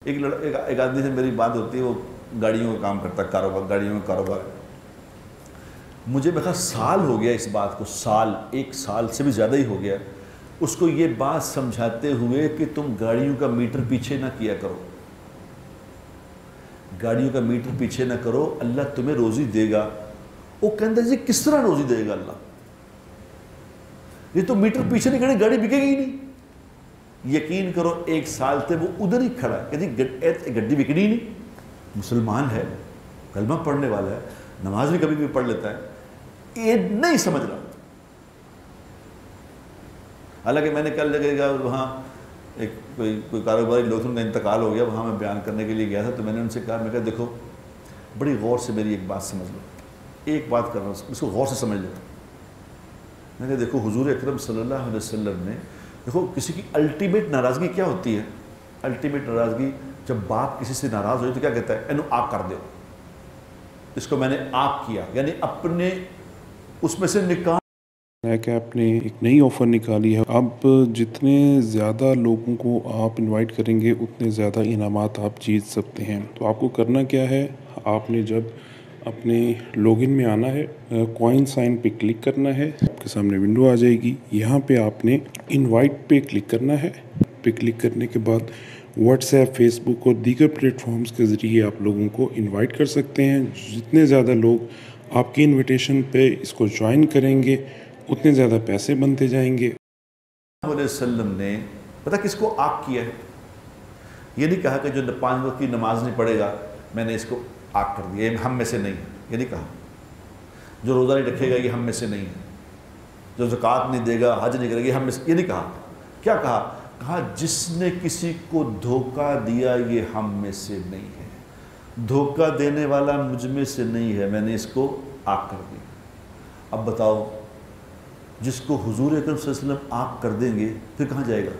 एक आदमी से मेरी बात होती है, वो गाड़ियों का काम करता है, कारोबार, गाड़ियों का कारोबार। मुझे मेरा साल हो गया इस बात को, एक साल से भी ज़्यादा ही हो गया उसको ये बात समझाते हुए कि तुम गाड़ियों का मीटर पीछे ना किया करो, गाड़ियों का मीटर पीछे ना करो, अल्लाह तुम्हें रोज़ी देगा। वो कहता जी किस तरह रोज़ी देगा अल्लाह, ये तो मीटर पीछे नहीं करे गाड़ी बिकेगी ही नहीं। यकीन करो एक साल तक वो उधर ही खड़ा है, कहती गड्डी बिकनी ही नहीं। मुसलमान है, कलमा पढ़ने वाला है, नमाज भी कभी भी पढ़ लेता है, ये नहीं समझ रहा। हालांकि मैंने कल लगेगा वहाँ एक कोई कारोबारी लोग उनका इंतकाल हो गया, वहाँ मैं बयान करने के लिए गया था, तो मैंने उनसे कहा, मैं कहा देखो बड़ी गौर से मेरी एक बात समझ लो, एक बात कर रहा हूँ इसको गौर से समझ लो। मैंने देखो हुजूर अकरम सल्लल्लाहु अलैहि वसल्लम ने, देखो किसी की अल्टीमेट नाराज़गी क्या होती है? अल्टीमेट नाराज़गी, जब बाप किसी से नाराज़ हो तो क्या कहता है, इन्हों आप कर दो, इसको मैंने आप किया, यानी अपने उसमें से निकाल है कि आपने एक नई ऑफ़र निकाली है। अब जितने ज़्यादा लोगों को आप इनवाइट करेंगे उतने ज़्यादा इनामात आप जीत सकते हैं। तो आपको करना क्या है, आपने जब अपने लॉगिन में आना है, कॉइन साइन पे क्लिक करना है, आपके सामने विंडो आ जाएगी। यहाँ पे आपने इनवाइट पे क्लिक करना है। पे क्लिक करने के बाद व्हाट्सएप, फेसबुक और दीगर प्लेटफॉर्म्स के ज़रिए आप लोगों को इनवाइट कर सकते हैं। जितने ज़्यादा लोग आपके इनविटेशन पे इसको ज्वाइन करेंगे उतने ज़्यादा पैसे बनते जाएंगे। वसल्लम ने पता किसको आग किया है? ये नहीं कहा कि जो 5 वक्त की नमाज नहीं पढ़ेगा मैंने इसको आग कर दिया, ये हम में से नहीं है। ये नहीं कहा जो रोज़ा नहीं रखेगा ये हम में से नहीं है, जो ज़कात नहीं देगा, हज नहीं करेगा, ये हम में से, ये नहीं कहा। क्या कहा? कहा जिसने किसी को धोखा दिया ये हम में से नहीं है, धोखा देने वाला मुझ में से नहीं है, मैंने इसको आग कर दिया। अब बताओ, जिसको हुजूर अकरम सल्लल्लाहु अलैहि वसल्लम आग कर देंगे फिर कहाँ जाएगा?